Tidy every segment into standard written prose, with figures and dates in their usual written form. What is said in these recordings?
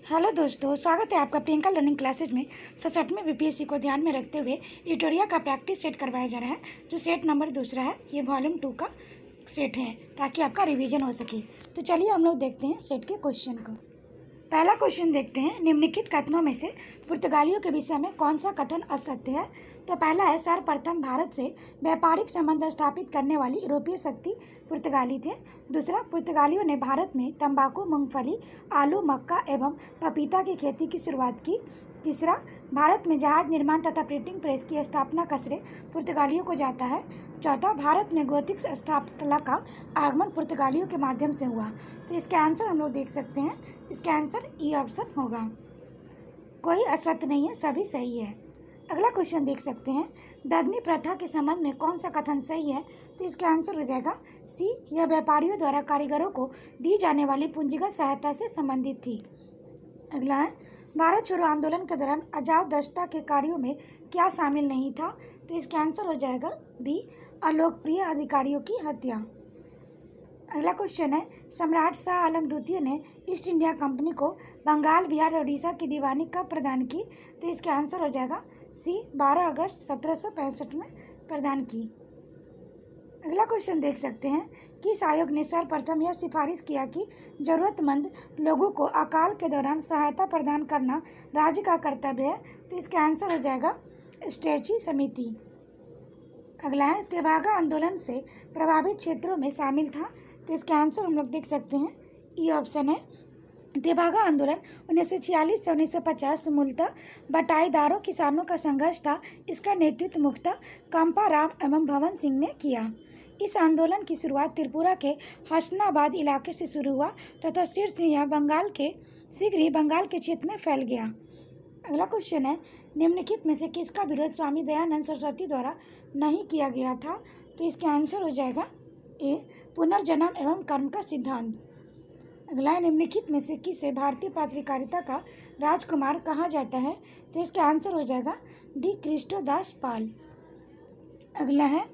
Hello दोस्तों, स्वागत है आपका प्रियंका लर्निंग क्लासेज में। 67वें बीपीएससी को ध्यान में रखते हुए ट्यूटोरियल का प्रैक्टिस सेट करवाया जा रहा है, जो सेट नंबर दूसरा है। ये वॉल्यूम 2 का सेट है ताकि आपका रिवीजन हो सके। तो चलिए हम लोग देखते हैं सेट के क्वेश्चन को। पहला क्वेश्चन देखते हैं, निम्नलिखित कथनों में से पुर्तगालियों के विषय में कौन सा कथन असत्य है। तो पहला है, सर्वप्रथम भारत से व्यापारिक संबंध स्थापित करने वाली यूरोपीय शक्ति पुर्तगाली थे। दूसरा, पुर्तगालियों ने भारत में तंबाकू, मूंगफली, आलू, मक्का एवं पपीता की खेती की शुरुआत की। तीसरा, भारत में जहाज निर्माण तथा प्रिंटिंग प्रेस की स्थापना का श्रेय पुर्तगालियों को जाता है। चौथा, भारत में गोथिक स्थापकला का आगमन पुर्तगालियों के माध्यम से हुआ। तो इसका आंसर हम लोग देख सकते हैं, इसका आंसर ई ऑप्शन होगा। कोई असत्य नहीं है, सभी सही है। अगला क्वेश्चन देख सकते हैं, ददनी प्रथा के संबंध में कौन सा कथन सही है। तो इसका आंसर हो जाएगा सी, यह व्यापारियों द्वारा कारीगरों को दी जाने वाली पूंजीगत सहायता से संबंधित थी। अगला है, भारत छोड़ो आंदोलन के दौरान अजातशत्रु के कार्यों में क्या शामिल नहीं था। तो इसका आंसर हो जाएगा बी, अलोकप्रिय अधिकारियों की हत्या। अगला क्वेश्चन है, सम्राट शाह आलम द्वितीय ने ईस्ट इंडिया कंपनी को बंगाल, बिहार और उड़ीसा की दीवानी कब प्रदान की। तो इसका आंसर हो जाएगा सी, 12 अगस्त 1765 में प्रदान की। अगला क्वेश्चन देख सकते हैं, किस आयोग ने सर्वप्रथम यह सिफारिश किया कि जरूरतमंद लोगों को अकाल के दौरान सहायता प्रदान करना राज्य का कर्तव्य है। तो इसका आंसर हो जाएगा स्ट्रेची समिति। अगला है, तेभागा आंदोलन से प्रभावित क्षेत्रों में शामिल था। तो इसका आंसर हम लोग देख सकते हैं, ई ऑप्शन है। तेभागा आंदोलन 1946 से 1950 मूलतः बटाईदारों किसानों का संघर्ष था। इसका नेतृत्व मुख्यतः कंपाराम एवं भवन सिंह ने किया। इस आंदोलन की शुरुआत त्रिपुरा के हसनाबाद इलाके से शुरू हुआ तथा शीर्ष यह शीघ्र ही बंगाल के क्षेत्र में फैल गया। अगला क्वेश्चन है, निम्नलिखित में से किसका विरोध स्वामी दयानंद सरस्वती द्वारा नहीं किया गया था। तो इसका आंसर हो जाएगा ए, पुनर्जन्म एवं कर्म का सिद्धांत। अगला है, निम्नलिखित में से किसे भारतीय पत्रकारिता का राजकुमार कहा जाता है। तो इसका आंसर हो जाएगा डी, कृष्णदास पाल। अगला है,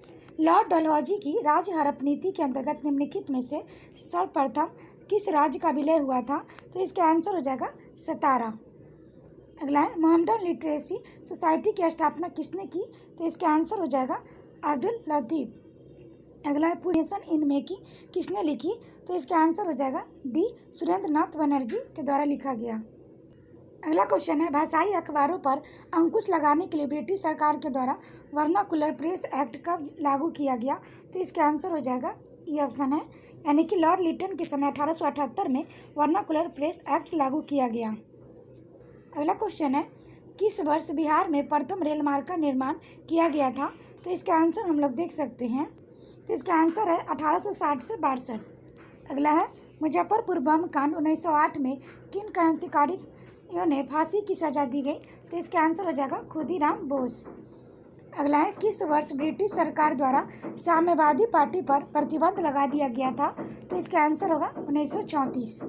लॉर्ड डलहौजी की राज्य हड़प नीति के अंतर्गत निम्नलिखित में से सर्वप्रथम किस राज्य का विलय हुआ था। तो इसका आंसर हो जाएगा सतारा। अगला है, मोहम्मदन लिटरेसी सोसाइटी की स्थापना किसने की। तो इसका आंसर हो जाएगा अब्दुल लतीफ। अगला है, नेशन इन मेकिंग किसने लिखी। तो इसका आंसर हो जाएगा डी, सुरेंद्र नाथ बनर्जी के द्वारा लिखा गया। अगला क्वेश्चन है, भाषाई अखबारों पर अंकुश लगाने के लिए ब्रिटिश सरकार के द्वारा वर्नाकुलर प्रेस एक्ट कब लागू किया गया। तो इसका आंसर हो जाएगा ई ऑप्शन है, यानी कि लॉर्ड लिटन के समय 1878 में वर्नाकुलर प्रेस एक्ट लागू किया गया। अगला क्वेश्चन है, किस वर्ष बिहार में प्रथम रेल मार्ग का निर्माण किया गया था। तो इसका आंसर हम लोग देख सकते हैं, तो इसका आंसर है 1860 से 62। अगला है, मुजफ्फरपुर बम कांड 1908 में किन क्रांतिकारियों ने फांसी की सजा दी गई। तो इसका आंसर हो जाएगा खुदीराम बोस। अगला है, किस वर्ष ब्रिटिश सरकार द्वारा साम्यवादी पार्टी पर प्रतिबंध लगा दिया गया था। तो इसका आंसर होगा 1934।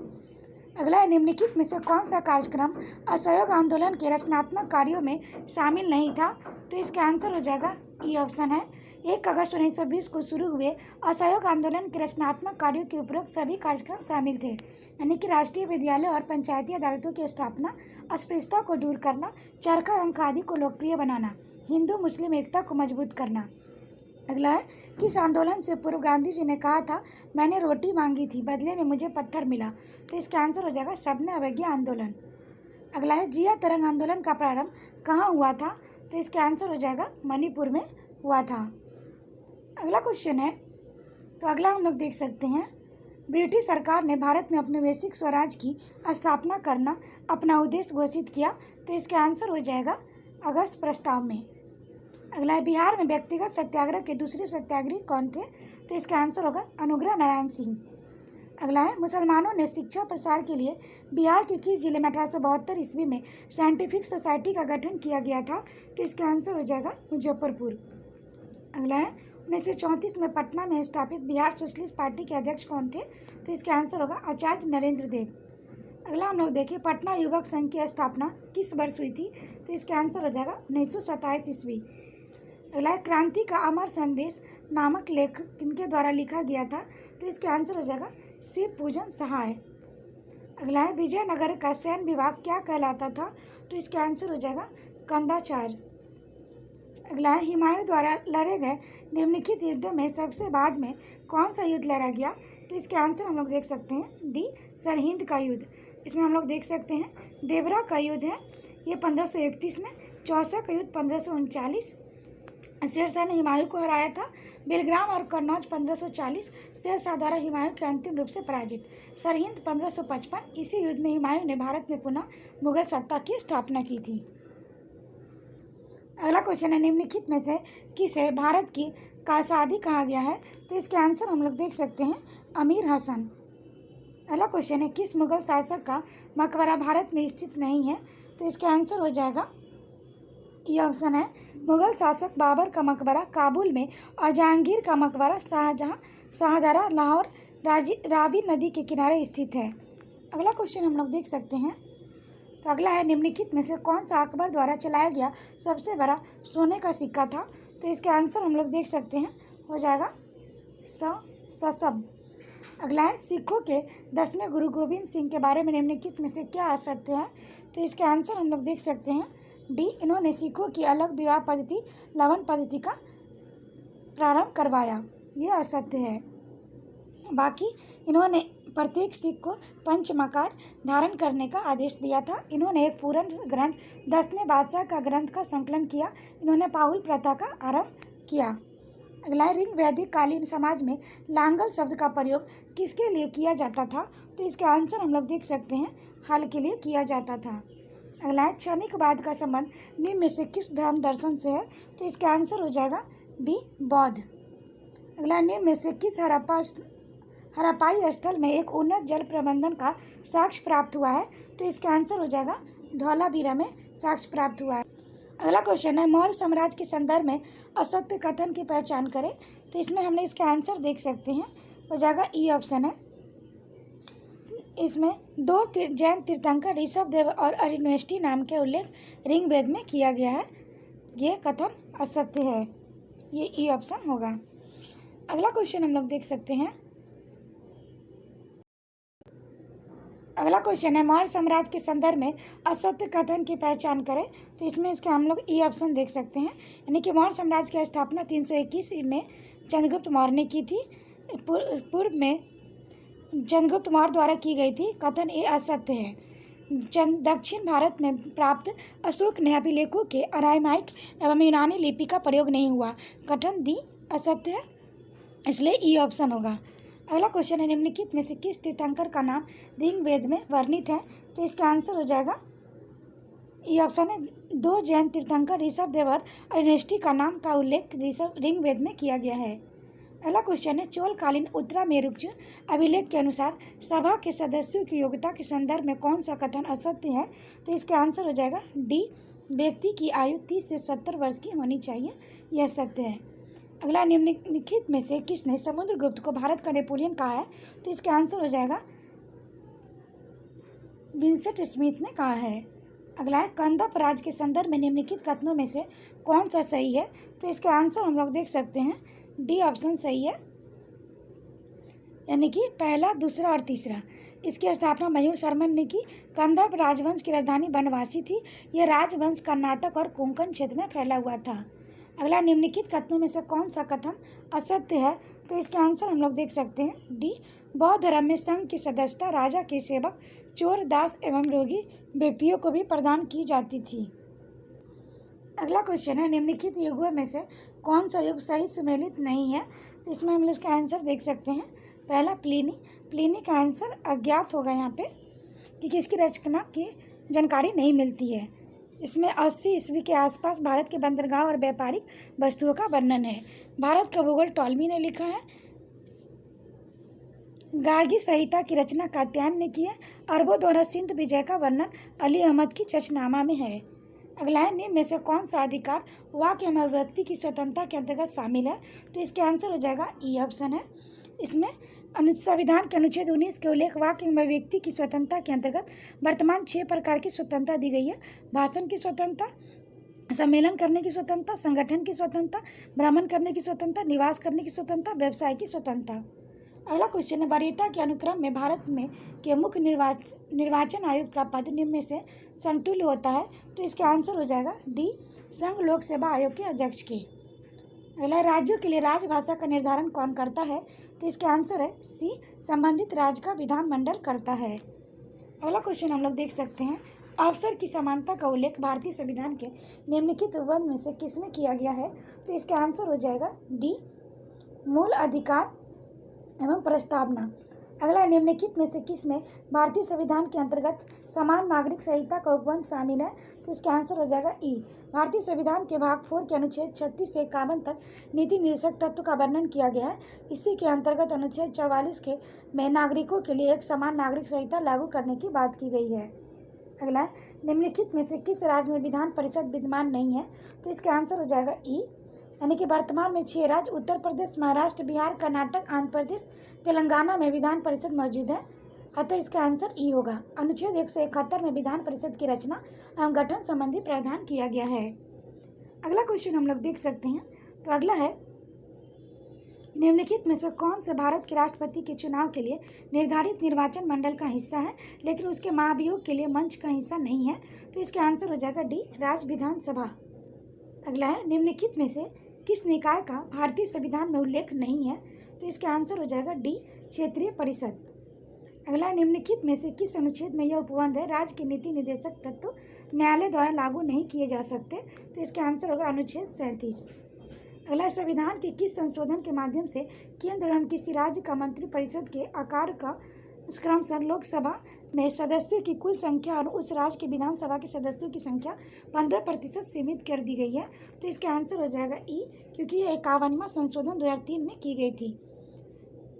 अगला है, निम्नलिखित में से कौन सा कार्यक्रम असहयोग आंदोलन के रचनात्मक कार्यों में शामिल नहीं था। तो इसका आंसर हो जाएगा ई ऑप्शन है, 1 अगस्त 1920 को शुरू हुए असहयोग आंदोलन के रचनात्मक कार्यों के उपरोक्त सभी कार्यक्रम शामिल थे, यानी कि राष्ट्रीय विद्यालय और पंचायती अदालतों की स्थापना, अस्पृश्यता को दूर करना, चरखा एवं खादी को लोकप्रिय बनाना, हिंदू मुस्लिम एकता को मजबूत करना। अगला है, किस आंदोलन से पूर्व गांधी जी ने कहा था, मैंने रोटी मांगी थी बदले में मुझे पत्थर मिला। तो इसका आंसर हो जाएगा सबने अवज्ञा आंदोलन। अगला है, जिया तरंग आंदोलन का प्रारंभ कहाँ हुआ था। तो इसका आंसर हो जाएगा मणिपुर में हुआ था। अगला क्वेश्चन है, तो अगला हम लोग देख सकते हैं, ब्रिटिश सरकार ने भारत में अपने वैश्विक स्वराज की स्थापना करना अपना उद्देश्य घोषित किया। तो इसका आंसर हो जाएगा अगस्त प्रस्ताव में। अगला है, बिहार में व्यक्तिगत सत्याग्रह के दूसरे सत्याग्रही कौन थे। तो इसका आंसर होगा अनुग्रह नारायण सिंह। अगला है, मुसलमानों ने शिक्षा प्रसार के लिए बिहार के किस जिले में 1872 ईस्वी में साइंटिफिक सोसाइटी का गठन किया गया था। तो इसका आंसर हो जाएगा मुजफ्फरपुर। अगला है, 1934 में पटना में स्थापित बिहार सोशलिस्ट पार्टी के अध्यक्ष कौन थे। तो इसका आंसर होगा आचार्य नरेंद्र देव। अगला हम लोग देखें, पटना युवक संघ की स्थापना किस वर्ष हुई थी। तो इसका आंसर हो जाएगा 1927 ईस्वी। अगला है, क्रांति का अमर संदेश नामक लेख किनके द्वारा लिखा गया था। तो इसका आंसर हो जाएगा शिव पूजन सहाय। अगला है विजयनगर का सैन्य विभाग क्या कहलाता था? तो इसका आंसर हो जाएगा कंदाचार। अगला है हुमायूं द्वारा लड़े गए निम्नलिखित युद्धों में सबसे बाद में कौन सा युद्ध लड़ा गया? तो इसके आंसर हम लोग देख सकते हैं डी सरहिंद का युद्ध। इसमें हम लोग देख सकते हैं देवरा का युद्ध है, ये 1531 में। चौसा का युद्ध 1539, शेरशाह ने हुमायूं को हराया था। बेलग्राम और कन्नौज 1540, शेरशाह द्वारा हुमायूं के अंतिम रूप से पराजित। सरहिंद 1555, इसी युद्ध में हुमायूं ने भारत में पुनः मुगल सत्ता की स्थापना की थी। अगला क्वेश्चन है निम्नलिखित में से किसे भारत की कासादी कहा गया है? तो इसके आंसर हम लोग देख सकते हैं अमीर हसन। अगला क्वेश्चन है किस मुगल शासक का मकबरा भारत में स्थित नहीं है? तो इसका आंसर हो जाएगा, ये ऑप्शन है मुगल शासक बाबर का मकबरा काबुल में और जहांगीर का मकबरा शाहदरा लाहौर रावी नदी के किनारे स्थित है। अगला क्वेश्चन हम लोग देख सकते हैं, तो अगला है निम्नलिखित में से कौन सा अकबर द्वारा चलाया गया सबसे बड़ा सोने का सिक्का था? तो इसके आंसर हम लोग देख सकते हैं, हो जाएगा ससब। अगला है सिखों के 10वें गुरु गोविंद सिंह के बारे में निम्नलिखित में से क्या असत्य है? तो इसके आंसर हम लोग देख सकते हैं डी, इन्होंने सिखों की अलग विवाह पद्धति लवन पद्धति का प्रारंभ करवाया, ये असत्य है। बाकी इन्होंने प्रत्येक सिख को पंचमकार धारण करने का आदेश दिया था। इन्होंने एक पूर्ण ग्रंथ 10वें बादशाह का ग्रंथ का संकलन किया। इन्होंने पाहुल प्रथा का आरंभ किया। अगला ऋग वैदिक कालीन समाज में लांगल शब्द का प्रयोग किसके लिए किया जाता था? तो इसका आंसर हम लोग देख सकते हैं हल के लिए किया जाता था। अगला है क्षणिकवाद का संबंध निम्न में से किस धर्म दर्शन से है? तो इसका आंसर हो जाएगा बी, बौद्ध। अगला निम्न में से किस हड़प्पाई स्थल में एक उन्नत जल प्रबंधन का साक्ष्य प्राप्त हुआ है? तो इसका आंसर हो जाएगा धौलावीरा में साक्ष्य प्राप्त हुआ है। अगला क्वेश्चन है मौर्य साम्राज्य के संदर्भ में असत्य कथन की पहचान करें। तो इसमें हमने इसका आंसर देख सकते हैं, हो जाएगा ई ऑप्शन है। इसमें दो जैन तीर्थंकर ऋषभदेव और अरिण्वेष्टि नाम के उल्लेख ऋग्वेद में किया गया है, ये कथन असत्य है, ये ई ऑप्शन होगा। अगला क्वेश्चन हम लोग देख सकते हैं, अगला क्वेश्चन है मौर्य साम्राज्य के संदर्भ में असत्य कथन की पहचान करें। तो इसमें इसके हम लोग ई ऑप्शन देख सकते हैं, यानी कि मौर्य साम्राज्य की स्थापना 321 में चंद्रगुप्त मौर्य ने की थी। पूर्व में चंद्रगुप्त मौर्य द्वारा की गई थी, कथन ये असत्य है। दक्षिण भारत में प्राप्त अशोक ने अभिलेखों के अरामाइक एवं यूनानी लिपि का प्रयोग नहीं हुआ, कथन दी असत्य है, इसलिए ई ऑप्शन होगा। अगला क्वेश्चन है निम्नलिखित में से किस तीर्थंकर का नाम ऋग्वेद में वर्णित है? तो इसका आंसर हो जाएगा ये ऑप्शन है दो जैन तीर्थंकर ऋषभदेव और अरिण्वेष्टि का नाम का उल्लेख ऋग्वेद में किया गया है। अगला क्वेश्चन है चोलकालीन उत्तरामेरुज अभिलेख के अनुसार सभा के सदस्यों की योग्यता के संदर्भ में कौन सा कथन असत्य है? तो इसका आंसर हो जाएगा डी, व्यक्ति की आयु 30 से 70 वर्ष की होनी चाहिए, यह सत्य है। अगला निम्नलिखित में से किसने समुद्रगुप्त को भारत का नेपोलियन कहा है? तो इसका आंसर हो जाएगा विंसेंट स्मिथ ने कहा है। अगला है कंदप राज्य के संदर्भ में निम्नलिखित कथनों में से कौन सा सही है? तो इसका आंसर हम लोग देख सकते हैं डी ऑप्शन सही है, यानी कि पहला, दूसरा और तीसरा। इसकी स्थापना मयूर शर्मा ने की। कंदर्प राजवंश की राजधानी बनवासी थी। यह राजवंश कर्नाटक और कोंकण क्षेत्र में फैला हुआ था। अगला निम्नलिखित कथनों में से कौन सा कथन असत्य है? तो इसका आंसर हम लोग देख सकते हैं डी, बौद्ध धर्म में संघ की सदस्यता राजा के सेवक, चोर, दास एवं रोगी व्यक्तियों को भी प्रदान की जाती थी। अगला क्वेश्चन है निम्नलिखित युगों में से कौन सा युग सही सुमेलित नहीं है? तो इसमें हम इसका आंसर देख सकते हैं, पहला प्लिनी का आंसर अज्ञात होगा यहाँ पे, क्योंकि इसकी रचना की जानकारी नहीं मिलती है। इसमें 80 ईस्वी के आसपास भारत के बंदरगाह और व्यापारिक वस्तुओं का वर्णन है। भारत का भूगोल टॉलमी ने लिखा है। गार्गी संहिता की रचना कात्यायन ने की है। अरबों द्वारा सिंध विजय का वर्णन अली अहमद की चचनामा में है। अगला है निम्न में से कौन सा अधिकार वाक्य एवं अभिव्यक्ति की स्वतंत्रता के अंतर्गत शामिल है? तो इसके आंसर हो जाएगा ई ऑप्शन है। इसमें संविधान के अनुच्छेद 19 के उल्लेख वाक्य एवं अभिव्यक्ति की स्वतंत्रता के अंतर्गत वर्तमान 6 प्रकार की स्वतंत्रता दी गई है। भाषण की स्वतंत्रता, सम्मेलन करने की स्वतंत्रता, संगठन की स्वतंत्रता, भ्रमण करने की स्वतंत्रता, निवास करने की स्वतंत्रता, व्यवसाय की स्वतंत्रता। अगला क्वेश्चन है, वरीयता के अनुक्रम में भारत में के मुख्य निर्वाचन आयुक्त का पद निम्न में से समतुल्य होता है। तो इसका आंसर हो जाएगा डी, संघ लोक सेवा आयोग के अध्यक्ष के। अगला, राज्यों के लिए राजभाषा का निर्धारण कौन करता है? तो इसका आंसर है सी, संबंधित राज्य का विधानमंडल करता है। अगला क्वेश्चन हम लोग देख सकते हैं, अवसर की समानता का उल्लेख भारतीय संविधान के निम्नलिखित उपबंध में से किसमें किया गया है? तो इसका आंसर हो जाएगा डी, मूल अधिकार एवं प्रस्तावना। अगला, निम्नलिखित में से किसमें भारतीय संविधान के अंतर्गत समान नागरिक संहिता का उपबंध शामिल है? तो इसका आंसर हो जाएगा ई, भारतीय संविधान के भाग 4 के अनुच्छेद 36 से 51 तक नीति निर्देशक तत्व का वर्णन किया गया है। इसी के अंतर्गत अनुच्छेद 44 के में नागरिकों के लिए एक समान नागरिक संहिता लागू करने की बात की गई है। अगला, निम्नलिखित में से किस राज्य में विधान परिषद विद्यमान नहीं है? तो इसका आंसर हो जाएगा ई, यानी कि वर्तमान में 6 राज्य उत्तर प्रदेश, महाराष्ट्र, बिहार, कर्नाटक, आंध्र प्रदेश, तेलंगाना में विधान परिषद मौजूद है। अतः इसका आंसर ई होगा। अनुच्छेद 171 में विधान परिषद की रचना एवं गठन संबंधी प्रावधान किया गया है। अगला क्वेश्चन हम लोग देख सकते हैं, तो अगला है, निम्नलिखित में से कौन से भारत के राष्ट्रपति के चुनाव के लिए निर्धारित निर्वाचन मंडल का हिस्सा है लेकिन उसके महाभियोग के लिए मंच का हिस्सा नहीं है? तो इसका आंसर हो जाएगा डी, राज्य विधानसभा। अगला है, निम्नलिखित में से किस निकाय का भारतीय संविधान में उल्लेख नहीं है? तो इसका आंसर हो जाएगा डी, क्षेत्रीय परिषद। अगला, निम्नलिखित में से किस अनुच्छेद में यह उपबंध है, राज्य के नीति निर्देशक तत्व न्यायालय द्वारा लागू नहीं किए जा सकते? तो इसका आंसर होगा अनुच्छेद 37। अगला, संविधान के किस संशोधन के माध्यम से केंद्र एवं किसी राज्य का मंत्रिपरिषद के आकार का क्रमशः लोकसभा में सदस्यों की कुल संख्या और उस राज्य के विधानसभा के सदस्यों की संख्या 15% सीमित कर दी गई है? तो इसका आंसर हो जाएगा ई, क्योंकि यह 51वां संशोधन 2003 में की गई थी।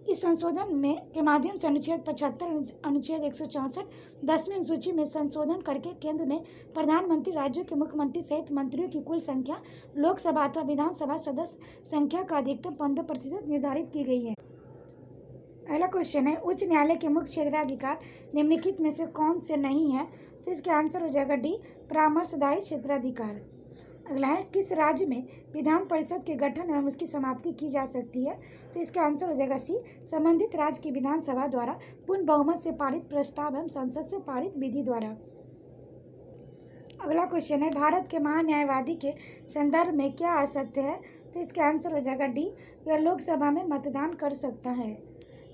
इस संशोधन में के माध्यम से अनुच्छेद 75, अनुच्छेद 164, 10वीं सूची में संशोधन करके केंद्र में प्रधानमंत्री, राज्यों के मुख्यमंत्री सहित मंत्रियों की कुल संख्या लोकसभा अथवा विधानसभा सदस्य संख्या का अधिकतम 15% निर्धारित की गई है। अगला क्वेश्चन है, उच्च न्यायालय के मुख्य क्षेत्राधिकार निम्नलिखित में से कौन से नहीं है? तो इसका आंसर हो जाएगा डी, परामर्शदायी क्षेत्राधिकार। अगला है, किस राज्य में विधान परिषद के गठन एवं उसकी समाप्ति की जा सकती है? तो इसका आंसर हो जाएगा सी, संबंधित राज्य की विधानसभा द्वारा पूर्ण बहुमत से पारित प्रस्ताव एवं संसद से पारित विधि द्वारा। अगला क्वेश्चन है, भारत के महान्यायवादी के संदर्भ में क्या असत्य है? तो इसका आंसर हो जाएगा डी, यह लोकसभा में मतदान कर सकता है।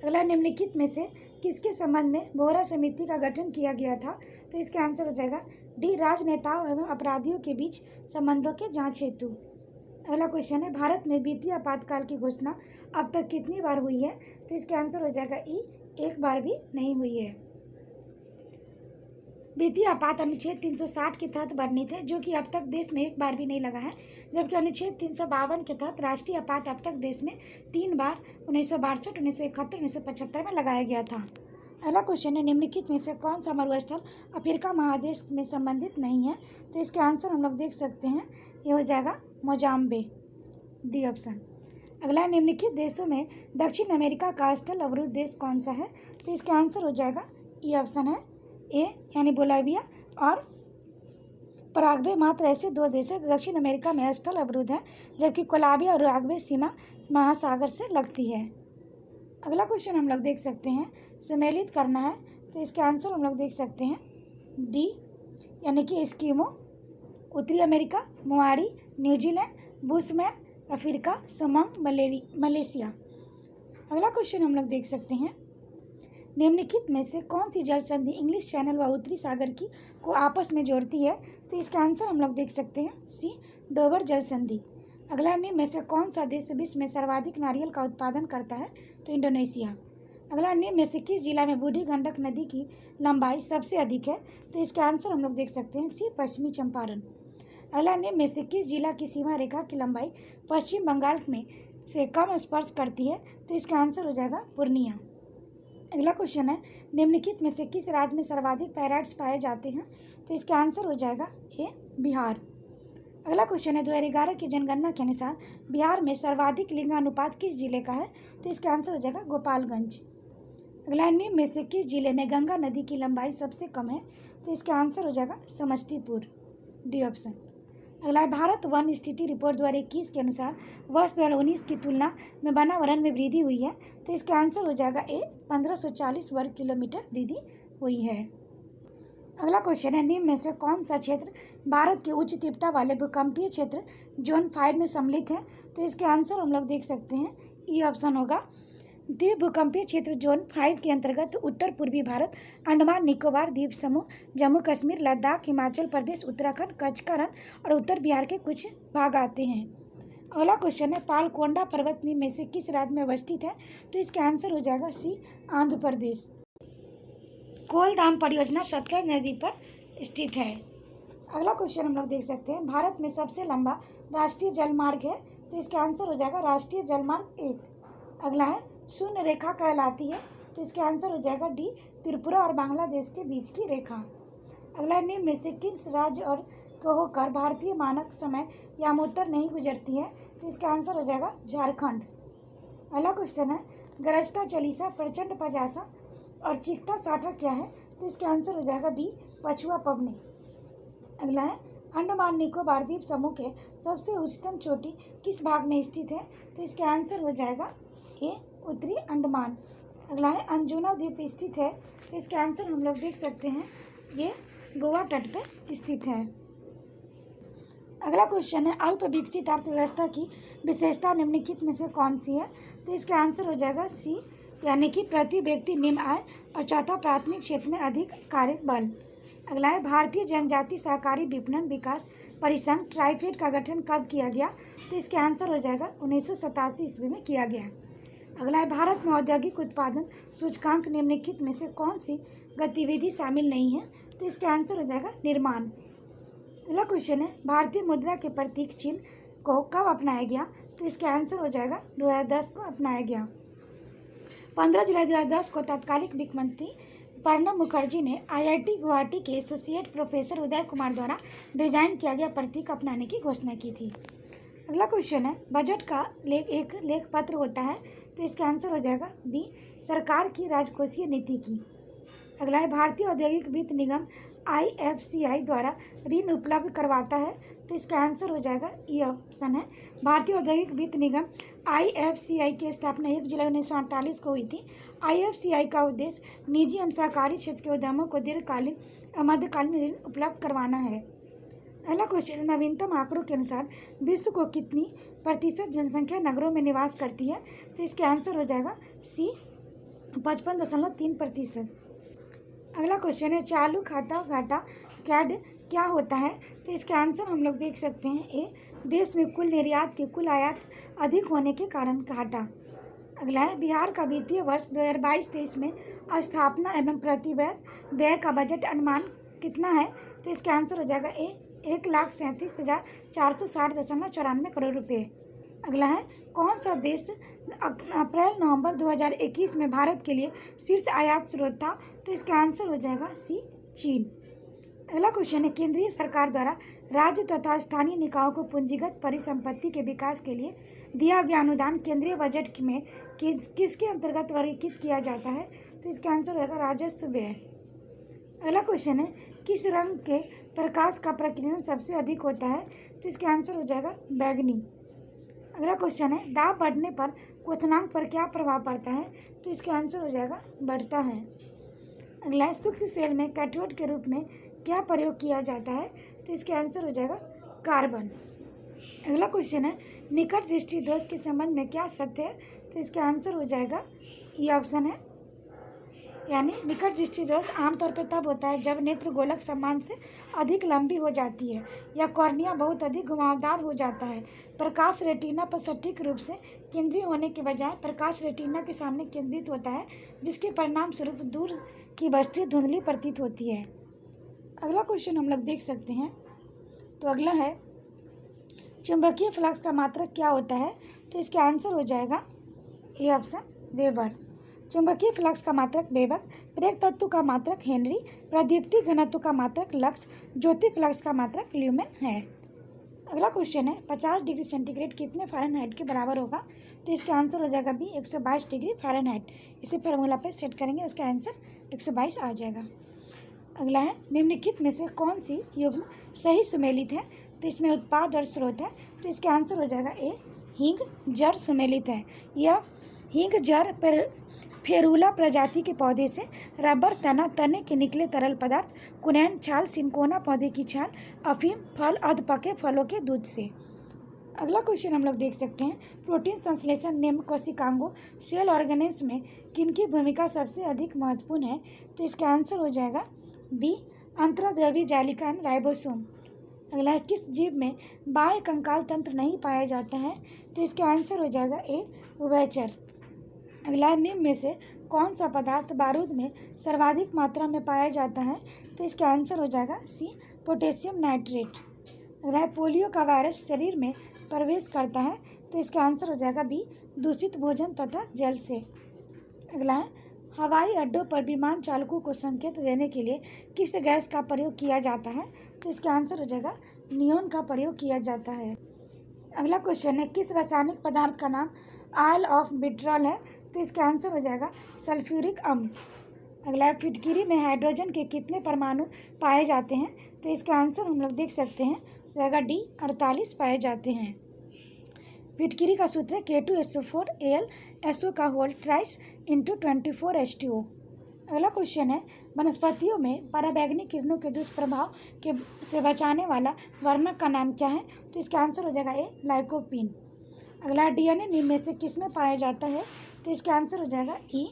अगला, निम्नलिखित में से किसके संबंध में बोहरा समिति का गठन किया गया था? तो इसका आंसर हो जाएगा डी, राजनेताओं एवं अपराधियों के बीच संबंधों के जांच हेतु। अगला क्वेश्चन है, भारत में वित्तीय आपातकाल की घोषणा अब तक कितनी बार हुई है? तो इसका आंसर हो जाएगा ई, एक बार भी नहीं हुई है। वित्तीय आपात अनुच्छेद 360 के तहत वर्णित है, जो कि अब तक देश में एक बार भी नहीं लगा है, जबकि अनुच्छेद 352 के तहत राष्ट्रीय आपात अब तक देश में 3 बार 1962, 1971, 1975 में लगाया गया था। अगला क्वेश्चन है, निम्नलिखित में से कौन सा मरुस्थल अफ्रीका महादेश में संबंधित नहीं है? तो इसका आंसर हम लोग देख सकते हैं, ये हो जाएगा मोजाम्बे, डी ऑप्शन। अगला, निम्नलिखित देशों में दक्षिण अमेरिका का स्थल अवरुद्ध देश कौन सा है? तो इसका आंसर हो जाएगा ई ऑप्शन है ए, यानी बोलाविया और पराग्वे। मात्र ऐसे 2 देश हैं दक्षिण अमेरिका में स्थल अवरुद्ध है, जबकि कोलंबिया और उरुग्वे सीमा महासागर से लगती है। अगला क्वेश्चन हम लोग देख सकते हैं, सम्मिलित करना है, तो इसका आंसर हम लोग देख सकते हैं डी, यानी कि एस्किमो, उत्तरी America, Maori, New Zealand, Bushman, Africa, Semang, Malaysia. अगला क्वेश्चन हम लोग देख सकते हैं, निम्नलिखित में से कौन सी जल संधि इंग्लिश चैनल व उत्तरी सागर की को आपस में जोड़ती है? तो इसका आंसर हम लोग देख सकते हैं सी, डोबर जल संधि। अगला, निम्न में से कौन सा देश विश्व में सर्वाधिक नारियल का उत्पादन करता है? तो इंडोनेशिया। अगला, निम्न में से किस जिला में बूढ़ी गंडक नदी की लंबाई सबसे अधिक है? तो इसका आंसर हम लोग देख सकते हैं सी, पश्चिमी चंपारण। अगला, निम्न में से किस जिला की सीमा रेखा की लंबाई पश्चिम बंगाल में से कम स्पर्श करती है? तो इसका आंसर हो जाएगा पूर्णिया। अगला क्वेश्चन है, निम्नलिखित में से किस राज्य में सर्वाधिक पैराइट्स पाए जाते हैं? तो इसका आंसर हो जाएगा ए, बिहार। अगला क्वेश्चन है, 2011 की जनगणना के अनुसार बिहार में सर्वाधिक लिंगानुपात किस जिले का है? तो इसका आंसर हो जाएगा गोपालगंज। अगला, निम्न में से किस जिले में गंगा नदी की लंबाई सबसे कम है? तो इसका आंसर हो जाएगा समस्तीपुर, डी ऑप्शन। अगला है भारत वन स्थिति रिपोर्ट 2021 के अनुसार वर्ष 2019 की तुलना में वनावरण में वृद्धि हुई है। तो इसका आंसर हो जाएगा ए 1540 वर्ग किलोमीटर वृद्धि हुई है। अगला क्वेश्चन है निम्न में से कौन सा क्षेत्र भारत के उच्च तीव्रता वाले भूकंपीय क्षेत्र जोन 5 में सम्मिलित है। तो इसके आंसर हम लोग देख सकते हैं, ये ऑप्शन होगा। तीव्र भूकंपीय क्षेत्र जोन 5 के अंतर्गत उत्तर पूर्वी भारत, अंडमान निकोबार द्वीप समूह, जम्मू कश्मीर, लद्दाख, हिमाचल प्रदेश, उत्तराखंड, कच्छ का रण और उत्तर बिहार के कुछ भाग आते हैं। अगला क्वेश्चन है पालकोंडा पर्वत निम्न में से किस राज्य में अवस्थित है। तो इसका आंसर हो जाएगा सी आंध्र प्रदेश। कोलधाम परियोजना सतलज नदी पर स्थित है। अगला क्वेश्चन हम लोग देख सकते हैं भारत में सबसे लंबा राष्ट्रीय जलमार्ग है। तो इसका आंसर हो जाएगा राष्ट्रीय जलमार्ग 1। अगला है शून्य रेखा कहलाती है। तो इसका आंसर हो जाएगा डी त्रिपुरा और बांग्लादेश के बीच की रेखा। अगला निम्न में से किस राज्य और को होकर भारतीय मानक समय यामोत्तर नहीं गुजरती है। तो इसका आंसर हो जाएगा झारखंड। अगला क्वेश्चन है गरजता चालीसा, प्रचंड पचासा और चीखता साठा क्या है। तो इसका आंसर हो जाएगा बी पछुआ पवनी। अगला है अंडमान निकोबार द्वीप समूह के सबसे उच्चतम चोटी किस भाग में स्थित है। तो इसका आंसर हो जाएगा ए उत्तरी अंडमान। अगला है अंजुना द्वीप स्थित है। तो इसका आंसर हम लोग देख सकते हैं, ये गोवा तट पर स्थित है। अगला क्वेश्चन है अल्प विकसित अर्थव्यवस्था की विशेषता निम्नलिखित में से कौन सी है। तो इसका आंसर हो जाएगा सी यानी कि प्रति व्यक्ति निम्न आय और चौथा प्राथमिक क्षेत्र में अधिक कार्य बल। अगला है भारतीय जनजाति सहकारी विपणन विकास परिसंघ ट्राइफेड का गठन कब किया गया। तो इसका आंसर हो जाएगा 1987 ईस्वी में किया गया। अगला है भारत में औद्योगिक उत्पादन सूचकांक निम्नलिखित में से कौन सी गतिविधि शामिल नहीं है। तो इसका आंसर हो जाएगा निर्माण। अगला क्वेश्चन है भारतीय मुद्रा के प्रतीक चिन्ह को कब अपनाया गया। तो इसका आंसर हो जाएगा 2010 को अपनाया गया। 15 जुलाई 2010 को तत्कालिक वित्त मंत्री प्रणब मुखर्जी ने IIT गुवाहाटी के एसोसिएट प्रोफेसर उदय कुमार द्वारा डिजाइन किया गया प्रतीक अपनाने की घोषणा की थी। अगला क्वेश्चन है बजट का एक लेख पत्र होता है। तो इसका आंसर हो जाएगा बी सरकार की राजकोषीय नीति की। अगला है भारतीय औद्योगिक वित्त निगम IFCI द्वारा ऋण उपलब्ध करवाता है। तो इसका आंसर हो जाएगा ये ऑप्शन है। भारतीय औद्योगिक वित्त निगम IFCI की स्थापना 1 जुलाई 1948 को हुई थी। IFCI का उद्देश्य निजी एवं सहकारी क्षेत्र के उद्यमों को दीर्घकालीन और मध्यकालीन ऋण उपलब्ध करवाना है। अगला क्वेश्चन नवीनतम आंकड़ों के अनुसार विश्व को कितनी प्रतिशत जनसंख्या नगरों में निवास करती है। तो इसका आंसर हो जाएगा सी 55.3%। अगला क्वेश्चन है चालू खाता घाटा कैड क्या होता है। तो इसका आंसर हम लोग देख सकते हैं ए देश में कुल निर्यात के कुल आयात अधिक होने के कारण घाटा। अगला है बिहार का वित्तीय वर्ष 2022-23 में स्थापना एवं प्रतिवर्ष व्यय का बजट अनुमान कितना है। तो इसका आंसर हो जाएगा ए 1,37,460.94 करोड़ रुपये। अगला है कौन सा देश अप्रैल-नवंबर 2021 में भारत के लिए शीर्ष आयात स्रोत था। तो इसका आंसर हो जाएगा सी चीन। अगला क्वेश्चन है केंद्रीय सरकार द्वारा राज्य तथा स्थानीय निकायों को पूंजीगत परिसंपत्ति के विकास के लिए दिया गया अनुदान केंद्रीय बजट में किसके अंतर्गत वर्गीकृत किया जाता है। तो इसका आंसर होगा राजस्व व्यय। अगला क्वेश्चन है किस रंग के प्रकाश का प्रकीर्णन सबसे अधिक होता है। तो इसका आंसर हो जाएगा बैगनी। अगला क्वेश्चन है दाब बढ़ने पर क्वथनांक पर क्या प्रभाव पड़ता है। तो इसका आंसर हो जाएगा बढ़ता है। अगला है सूक्ष्म सेल में कैथोड के रूप में क्या प्रयोग किया जाता है। तो इसका आंसर हो जाएगा कार्बन। अगला क्वेश्चन है निकट दृष्टि दोष के संबंध में क्या सत्य है। तो इसका आंसर हो जाएगा ये ऑप्शन है, यानी निकट दृष्टि दोष आमतौर पर तब होता है जब नेत्र गोलक सम्मान से अधिक लंबी हो जाती है या कॉर्निया बहुत अधिक घुमावदार हो जाता है। प्रकाश रेटिना पर सटीक रूप से केंद्रीय होने के बजाय प्रकाश रेटिना के सामने केंद्रित होता है, जिसके परिणाम स्वरूप दूर की वस्तुएं धुंधली प्रतीत होती है। अगला क्वेश्चन हम लोग देख सकते हैं। तो अगला है चुंबकीय फ्लक्स का मात्रक क्या होता है। तो इसका आंसर हो जाएगा ए ऑप्शन वेबर। चुंबकीय फ्लक्स का मात्रक वेबर, प्रेरक तत्व का मात्रक हेनरी, प्रदीप्ति घनत्व का मात्रक लक्स, ज्योति फ्लक्स का मात्रक ल्यूमेन है। अगला क्वेश्चन है 50 डिग्री सेंटीग्रेड कितने फ़ारेनहाइट के बराबर होगा। तो इसका आंसर हो जाएगा बी 122 डिग्री फ़ारेनहाइट। इसे फार्मूला पे सेट करेंगे, उसका आंसर 122 आ जाएगा। अगला है निम्नलिखित में से कौन सी युग्म सही सुमेलित है। तो इसमें उत्पाद और स्रोत है, तो इसका आंसर हो जाएगा ए, हींग जड़ सुमेलित है। यह हींग जड़ पर फेरुला प्रजाति के पौधे से रबर तना, तने के निकले तरल पदार्थ, कुनैन छाल, सिंकोना पौधे की छाल, अफीम फल, अधपके फलों के दूध से। अगला क्वेश्चन हम लोग देख सकते हैं, प्रोटीन संश्लेषण निम्न कोशिकांगों सेल ऑर्गेनेल्स में किनकी भूमिका सबसे अधिक महत्वपूर्ण है? तो इसका आंसर हो जाएगा बी, अंतर्द्रव्यी जालिका एंड राइबोसोम। अगला है, किस जीव में बाह्य कंकाल तंत्र नहीं पाया जाता है? तो इसका आंसर हो जाएगा ए, उभयचर। अगला है, निम्न में से कौन सा पदार्थ बारूद में सर्वाधिक मात्रा में पाया जाता है? तो इसका आंसर हो जाएगा सी, पोटेशियम नाइट्रेट। अगला है, पोलियो का वायरस शरीर में प्रवेश करता है? तो इसका आंसर हो जाएगा बी, दूषित भोजन तथा जल से। अगला है, हवाई अड्डों पर विमान चालकों को संकेत देने के लिए किस गैस का प्रयोग किया जाता है? तो इसका आंसर हो जाएगा नियोन का प्रयोग किया जाता है। अगला क्वेश्चन है, किस रासायनिक पदार्थ का नाम ऑयल ऑफ विट्रॉल है? तो इसका आंसर हो जाएगा सल्फ्यूरिक अम्ल। अगला है, फिटकिरी में हाइड्रोजन के कितने परमाणु पाए जाते हैं? तो इसका आंसर हम लोग देख सकते हैं, जाएगा डी, 48 पाए जाते हैं। फिटकिरी का सूत्र है K2SO4Al का होल ट्राइस इंटू 24H2O। अगला क्वेश्चन है, वनस्पतियों में पराबैंगनी किरणों के दुष्प्रभाव के से बचाने वाला वर्णक का नाम क्या है? तो इसका आंसर हो जाएगा ए, लाइकोपीन। अगला, डीएनए निम्न में से किसमें पाया जाता है? तो इसका आंसर हो जाएगा ई,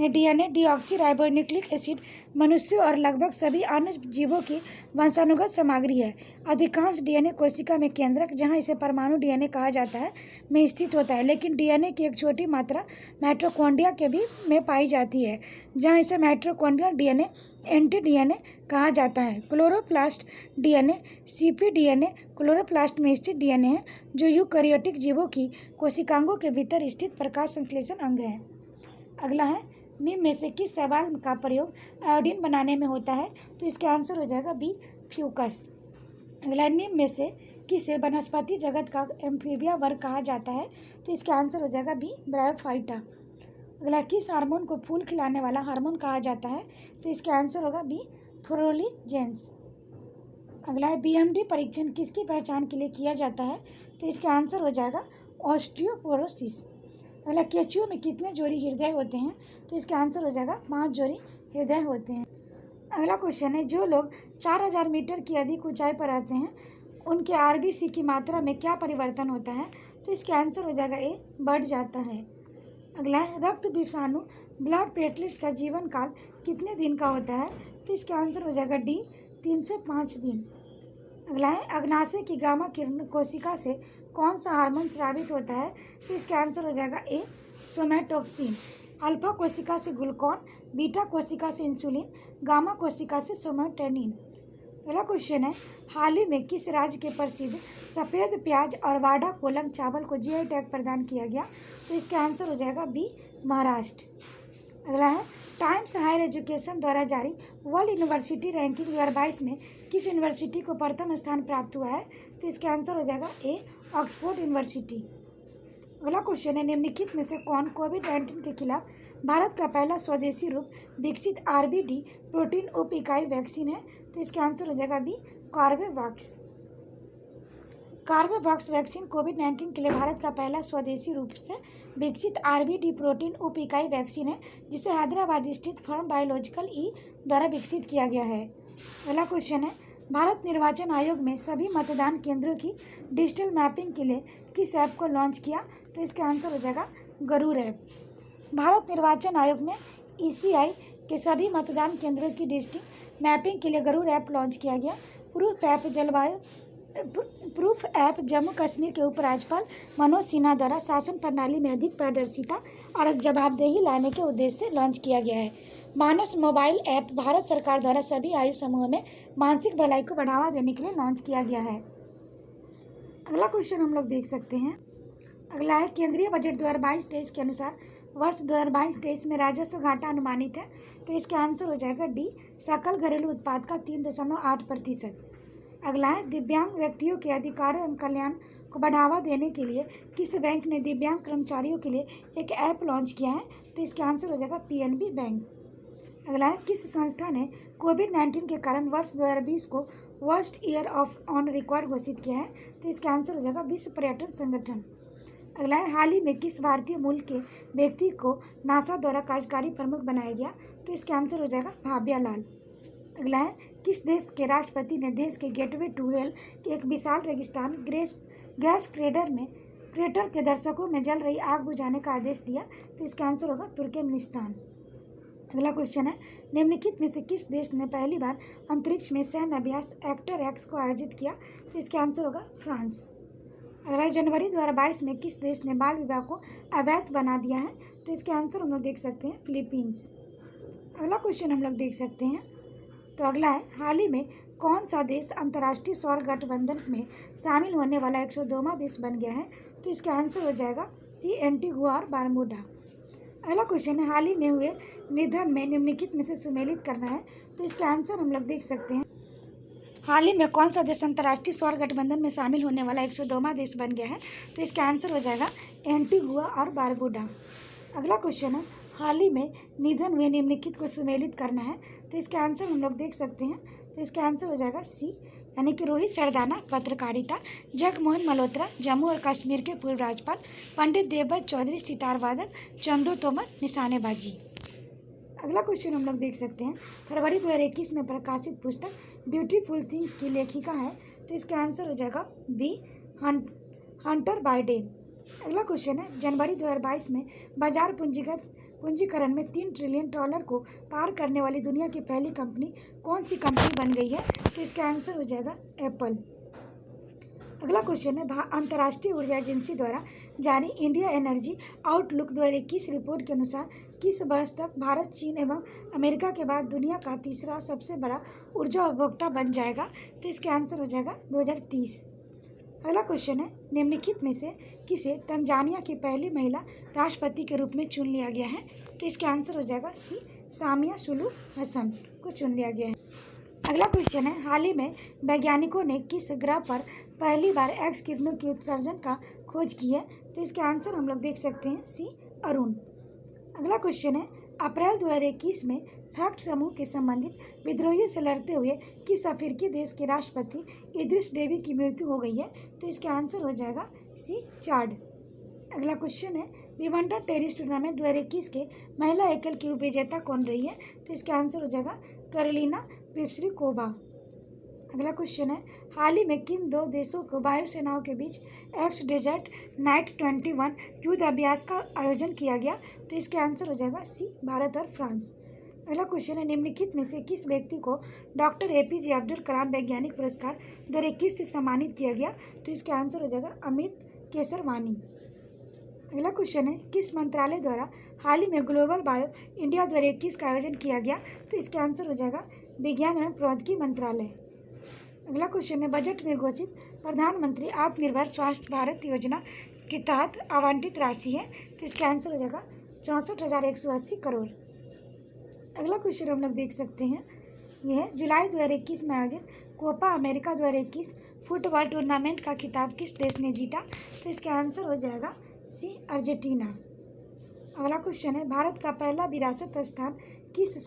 डीएनए डीऑक्सी राइबोन्यूक्लिक एसिड मनुष्यों और लगभग सभी अन्य जीवों की वंशानुगत सामग्री है। अधिकांश डीएनए कोशिका में केंद्रक, जहां इसे परमाणु डीएनए कहा जाता है, में स्थित होता है, लेकिन डीएनए की एक छोटी मात्रा माइटोकॉन्ड्रिया के भी में पाई जाती है, जहां इसे माइटोकॉन्ड्रियल डीएनए, एंटी डीएनए कहा जाता है। क्लोरोप्लास्ट डीएनए, सीपीडीएनए क्लोरोप्लास्ट में स्थित डीएनए है, जो यूकैरियोटिक जीवों की कोशिकांगों के भीतर स्थित प्रकाश संश्लेषण अंग है। अगला है, निम्न में से किस शैवाल का प्रयोग आयोडीन बनाने में होता है? तो इसका आंसर हो जाएगा बी, फ्यूकस। अगला, निम्न में से किसे वनस्पति जगत का एम्फीबिया वर्ग कहा जाता है? तो इसका आंसर हो जाएगा बी, ब्रायोफाइटा। अगला, किस हार्मोन को फूल खिलाने वाला हार्मोन कहा जाता है? तो इसका आंसर होगा बी, फ्लोरीजेंस। अगला है, बीएमडी परीक्षण किसकी पहचान के लिए किया जाता है? तो इसका आंसर हो जाएगा ऑस्टियोपोरोसिस। अगला, केंचुओं में कितने जोड़ी हृदय होते हैं? तो इसका आंसर हो जाएगा 5 जोड़ी हृदय होते हैं। अगला क्वेश्चन है, जो लोग 4000 मीटर की अधिक ऊंचाई पर रहते हैं, उनके आरबीसी की मात्रा में क्या परिवर्तन होता है? तो इसका आंसर हो जाएगा ए, बढ़ जाता है। अगला है, रक्त विषाणु ब्लड प्लेटलेट्स का जीवन काल कितने दिन का होता है? तो इसका आंसर हो जाएगा डी, 3 से 5 दिन। अगला है, अग्नाशय की गामा किरण कोशिका से कौन सा हार्मोन स्रावित होता है? तो इसका आंसर हो जाएगा ए, सोमैटोक्सिन। अल्फा कोशिका से ग्लूकॉन, बीटा कोशिका से इंसुलिन, गामा कोशिका से सोमेटोनिन। अगला क्वेश्चन है, हाल ही में किस राज्य के प्रसिद्ध सफ़ेद प्याज और वाडा कोलम चावल को जीआई टैग प्रदान किया गया? तो इसका आंसर हो जाएगा बी, महाराष्ट्र। अगला है, टाइम्स हायर एजुकेशन द्वारा जारी वर्ल्ड यूनिवर्सिटी रैंकिंग 2022 में किस यूनिवर्सिटी को प्रथम स्थान प्राप्त हुआ है? तो इसका आंसर हो जाएगा ए, ऑक्सफोर्ड यूनिवर्सिटी। अगला क्वेश्चन है, निम्नलिखित में से कौन कोविड-19 के खिलाफ भारत का पहला स्वदेशी रूप विकसित आरबीडी प्रोटीन उप इकाई वैक्सीन है? तो इसका आंसर हो जाएगा बी, कॉर्बेवैक्स। कॉर्बेवैक्स वैक्सीन कोविड-19 के लिए भारत का पहला स्वदेशी रूप से विकसित आरबीडी प्रोटीन उप इकाई वैक्सीन है, जिसे हैदराबाद स्थित फर्म बायोलॉजिकल ई द्वारा विकसित किया गया है। अगला क्वेश्चन है, भारत निर्वाचन आयोग में सभी मतदान केंद्रों की डिजिटल मैपिंग के लिए किस ऐप को लॉन्च किया? तो इसका आंसर हो जाएगा गरुड़ ऐप। भारत निर्वाचन आयोग ने ईसीआई के सभी मतदान केंद्रों की डिजिटल मैपिंग के लिए गरुड़ ऐप लॉन्च किया गया। प्रूफ ऐप जम्मू कश्मीर के उपराज्यपाल मनोज सिन्हा द्वारा शासन प्रणाली में अधिक पारदर्शिता और जवाबदेही लाने के उद्देश्य से लॉन्च किया गया है। मानस मोबाइल ऐप भारत सरकार द्वारा सभी आयु समूह में मानसिक भलाई को बढ़ावा देने के लिए लॉन्च किया गया है। अगला क्वेश्चन हम लोग देख सकते हैं। अगला है, केंद्रीय बजट 2022-23 के अनुसार वर्ष 2022-23 में राजस्व घाटा अनुमानित है। तो इसका आंसर हो जाएगा डी, सकल घरेलू उत्पाद का 3.8%। अगला है, दिव्यांग व्यक्तियों के अधिकारों एवं कल्याण को बढ़ावा देने के लिए किस बैंक ने दिव्यांग कर्मचारियों के लिए एक ऐप लॉन्च किया है? तो इसका आंसर हो जाएगा पीएनबी बैंक। अगला है, किस संस्था ने कोविड-19 के कारण वर्ष 2020 को worst year of on record घोषित किया है? तो इसका आंसर हो जाएगा विश्व पर्यटन संगठन। अगला है, हाल ही में किस भारतीय मूल के व्यक्ति को नासा द्वारा कार्यकारी प्रमुख बनाया गया? तो इसका आंसर हो जाएगा भाव्या लाल। अगला है, किस देश के राष्ट्रपति ने देश के गेटवे टू हेल के एक विशाल रेगिस्तान गैस क्रेटर के दर्शकों में जल रही आग बुझाने का आदेश दिया? तो इसका आंसर होगा तुर्कमेनिस्तान। अगला क्वेश्चन है, निम्नलिखित में से किस देश ने पहली बार अंतरिक्ष में सैन्य अभ्यास एक्टर एक्स को आयोजित किया? तो इसका आंसर होगा फ्रांस। अगला, जनवरी 2022 में किस देश ने बाल विवाह को अवैध बना दिया है? तो इसके आंसर हम लोग देख सकते हैं फिलीपींस। अगला क्वेश्चन हम लोग देख सकते हैं, तो अगला है, हाल ही में कौन सा देश अंतर्राष्ट्रीय सौर गठबंधन में शामिल होने वाला 102वां देश बन गया है? तो इसका आंसर हो जाएगा सी एंटीगुआ और बारमूडा। अगला क्वेश्चन है, हाल ही में हुए निधन में निम्नलिखित में से सुमेलित करना है? तो इसका आंसर हम लोग देख सकते हैं, हाल ही में कौन सा देश अंतर्राष्ट्रीय सौर गठबंधन में शामिल होने वाला 102वां देश बन गया है? तो इसका आंसर हो जाएगा एंटीगुआ और बारबूडा। अगला क्वेश्चन है, हाल ही में निधन हुए निम्नलिखित को सुमेलित करना है? तो इसका आंसर हम लोग देख सकते हैं, तो इसका आंसर हो जाएगा सी, यानी कि रोहित सरदाना पत्रकारिता, जगमोहन मल्होत्रा जम्मू और कश्मीर के पूर्व राज्यपाल, पंडित देवव्रत चौधरी सितार वादक, चंदू तोमर निशानेबाजी। अगला क्वेश्चन हम लोग देख सकते हैं, फरवरी 2021 में प्रकाशित पुस्तक ब्यूटीफुल थिंग्स की लेखिका है? तो इसका आंसर हो जाएगा बी, हंटर बाइडेन। अगला क्वेश्चन है, जनवरी 2022 में बाजार पूंजीकरण में $3 ट्रिलियन को पार करने वाली दुनिया की पहली कंपनी कौन सी कंपनी बन गई है? तो इसका आंसर हो जाएगा एप्पल। अगला क्वेश्चन है, अंतर्राष्ट्रीय ऊर्जा एजेंसी द्वारा जारी इंडिया एनर्जी आउटलुक 2021 रिपोर्ट के अनुसार किस वर्ष तक भारत चीन एवं अमेरिका के बाद दुनिया का तीसरा सबसे बड़ा ऊर्जा उपभोक्ता बन जाएगा? तो इसका आंसर हो जाएगा 2030। अगला क्वेश्चन है, निम्नलिखित में से किसे तंजानिया की पहली महिला राष्ट्रपति के रूप में चुन लिया गया है? तो इसका आंसर हो जाएगा सी, सामिया सुलू हसन को चुन लिया गया है। अगला क्वेश्चन है, हाल ही में वैज्ञानिकों ने किस ग्रह पर पहली बार एक्स किरणों की उत्सर्जन का खोज की है? तो इसका आंसर हम लोग देख सकते हैं सी, अरुण। अगला क्वेश्चन है, अप्रैल 2021 में फैक्ट समूह के संबंधित विद्रोहियों से लड़ते हुए किस अफ्रीकी देश के राष्ट्रपति इद्रिस डेबी की मृत्यु हो गई है? तो इसका आंसर हो जाएगा सी, चाड। अगला क्वेश्चन है, विंबलडन टेनिस टूर्नामेंट 2021 के महिला एकल की विजेता कौन रही है? तो इसका आंसर हो जाएगा कैरोलिना प्लिस्कोवा। अगला क्वेश्चन है, हाल ही में किन दो देशों को वायुसेनाओं के बीच एक्स डेजर्ट नाइट 21 युद्ध अभ्यास का आयोजन किया गया? तो इसका आंसर हो जाएगा सी, भारत और फ्रांस। अगला क्वेश्चन है, निम्नलिखित में से किस व्यक्ति को डॉक्टर APJ अब्दुल कलाम वैज्ञानिक पुरस्कार 2021 से सम्मानित किया गया? तो इसका आंसर हो जाएगा अमित केसरवानी। अगला क्वेश्चन है, किस मंत्रालय द्वारा हाल ही में ग्लोबल बायो इंडिया 2021 का आयोजन किया गया? तो इसका आंसर हो जाएगा विज्ञान एवं प्रौद्योगिकी मंत्रालय। अगला क्वेश्चन है, बजट में घोषित प्रधानमंत्री आत्मनिर्भर स्वास्थ्य भारत योजना के तहत आवंटित राशि है? तो इसका आंसर हो जाएगा 64,180 करोड़। अगला क्वेश्चन हम लोग देख सकते हैं, यह है, जुलाई 2021 में आयोजित कोपा अमेरिका 2021 फुटबॉल टूर्नामेंट का खिताब किस देश ने जीता? तो इसका आंसर हो जाएगा सी, अर्जेंटीना। अगला क्वेश्चन है, भारत का पहला विरासत स्थान किस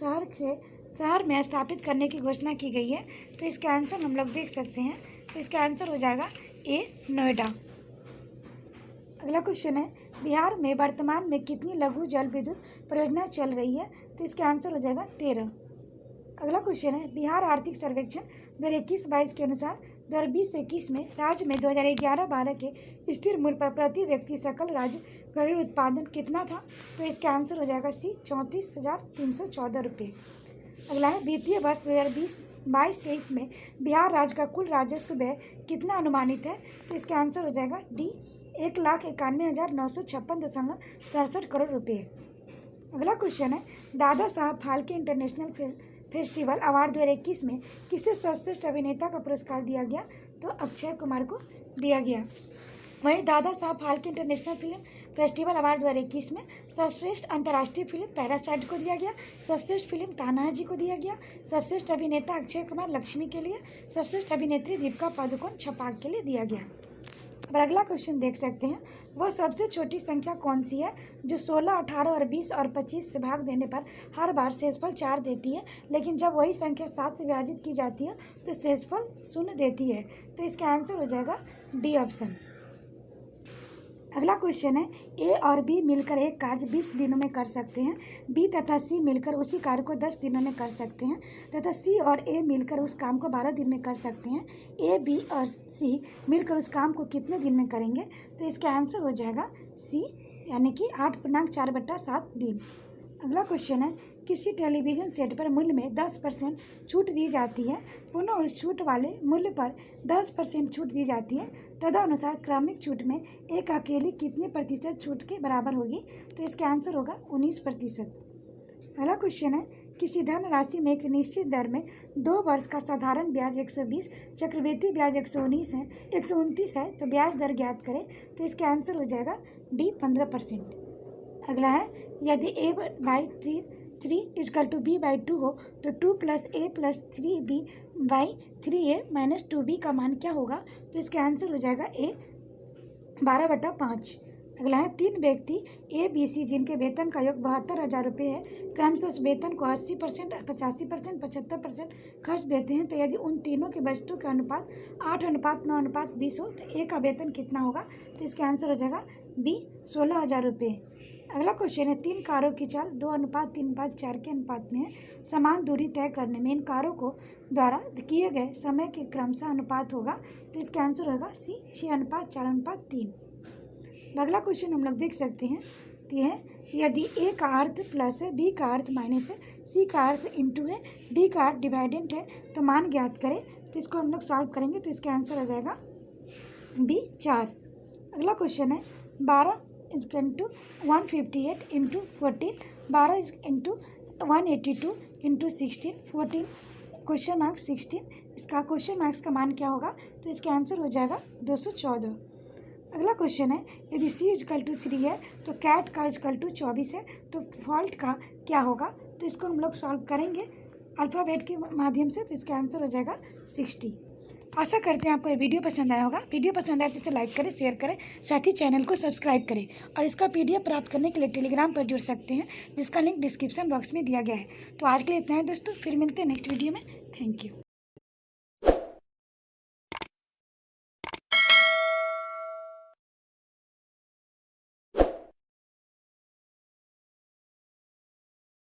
शहर में स्थापित करने की घोषणा की गई है? तो इसका आंसर हम लोग देख सकते हैं, तो इसका आंसर हो जाएगा ए, नोएडा। अगला क्वेश्चन है, बिहार में वर्तमान में कितनी लघु जल विद्युत परियोजना चल रही है? तो इसका आंसर हो जाएगा 13। अगला क्वेश्चन है, बिहार आर्थिक सर्वेक्षण 2021-22 के अनुसार 2020-21 में राज्य में 2011-12 के स्थिर मूल्य पर प्रति व्यक्ति सकल राज्य घरेलू उत्पादन कितना था? तो इसका आंसर हो जाएगा सी, 34,314 रुपये। अगला है, वित्तीय वर्ष 2020-22-23 में बिहार राज्य का कुल राजस्व व्यय कितना अनुमानित है? तो इसका आंसर हो जाएगा डी, 1,91,956.67 करोड़ रुपये। अगला क्वेश्चन है, Dada Saheb Phalke international festival award 2021 में किसे सर्वश्रेष्ठ अभिनेता का पुरस्कार दिया गया? तो अक्षय कुमार को दिया गया। वहीं Dada Saheb Phalke international film festival award 2021 में सर्वश्रेष्ठ अंतर्राष्ट्रीय फिल्म पैरासाइट को दिया गया, सर्वश्रेष्ठ फिल्म तानाजी को दिया गया, सर्वश्रेष्ठ अभिनेता अक्षय कुमार लक्ष्मी के लिए, सर्वश्रेष्ठ अभिनेत्री दीपिका पादुकोण छपाक के लिए दिया गया। अब अगला क्वेश्चन देख सकते हैं, वह सबसे छोटी संख्या कौन सी है जो 16, 18 और 20 और 25 से भाग देने पर हर बार शेषफल 4 देती है, लेकिन जब वही संख्या 7 से विभाजित की जाती है तो शेषफल 0 देती है। तो इसका आंसर हो जाएगा डी ऑप्शन। अगला क्वेश्चन है, ए और बी मिलकर एक कार्य 20 दिनों में कर सकते हैं, बी तथा सी मिलकर उसी कार्य को 10 दिनों में कर सकते हैं तथा सी और ए मिलकर उस काम को 12 दिन में कर सकते हैं। ए, बी और सी मिलकर उस काम को कितने दिन में करेंगे? तो इसका आंसर हो जाएगा सी, यानी कि 8×4/7 दिन। अगला क्वेश्चन है, किसी टेलीविज़न सेट पर मूल्य में 10% छूट दी जाती है, पुनः उस छूट वाले मूल्य पर 10% छूट दी जाती है, तदनुसार क्रमिक छूट में एक अकेली कितने प्रतिशत छूट के बराबर होगी? तो इसका आंसर होगा 19%। अगला क्वेश्चन है, किसी धन राशि में एक निश्चित दर में 2 वर्ष का साधारण ब्याज 120, चक्रवृद्धि ब्याज 129 है, तो ब्याज दर ज्ञात करें। तो इसका आंसर हो जाएगा डी 15%। अगला है, यदि a/3 इजकल टू b/2 हो तो 2 + a + 3b/3a - 2b का मान क्या होगा? तो इसका आंसर हो जाएगा ए 12/5। अगला है, 3 व्यक्ति ए, बी, सी जिनके वेतन का योग 72,000 रुपये है, क्रमशः उस वेतन को 80%, 85%, 75% खर्च देते हैं, तो यदि उन तीनों की वस्तु का अनुपात 8:9:20 हो तो ए का वेतन कितना होगा? तो इसका आंसर हो जाएगा बी 16,000 रुपये। अगला क्वेश्चन है, 3 कारों की चाल 2:3:4 के अनुपात में है, समान दूरी तय करने में इन कारों को द्वारा किए गए समय के क्रमशः अनुपात होगा। तो इसका आंसर होगा सी 6:4:3। अगला क्वेश्चन हम लोग देख सकते हैं, तो यह है, यदि ए का अर्थ प्लस है, बी का अर्थ माइनस है, सी का अर्थ इंटू है, डी का अर्थ डिवाइडेंट है, तो मान ज्ञात करें। तो इसको हम लोग सॉल्व करेंगे, तो इसका आंसर हो जाएगा बी 4। अगला क्वेश्चन है, 12 × 158 × 14, 12 × 182 × 16, 14 क्वेश्चन मार्क 16, इसका क्वेश्चन मार्क्स का मान क्या होगा? तो इसका आंसर हो जाएगा 214। अगला क्वेश्चन है, यदि c = 3 है तो कैट का = 24 है, तो फॉल्ट का क्या होगा? तो इसको हम लोग सॉल्व करेंगे अल्फ़ाबेट के माध्यम से, तो इसका आंसर हो जाएगा 60। आशा करते हैं आपको ये वीडियो पसंद आया होगा। वीडियो पसंद आए तो इसे लाइक करें, शेयर करें, साथ ही चैनल को सब्सक्राइब करें और इसका PDF प्राप्त करने के लिए टेलीग्राम पर जुड़ सकते हैं, जिसका लिंक डिस्क्रिप्शन बॉक्स में दिया गया है। तो आज के लिए इतना है दोस्तों, फिर मिलते हैं नेक्स्ट वीडियो में। Thank you.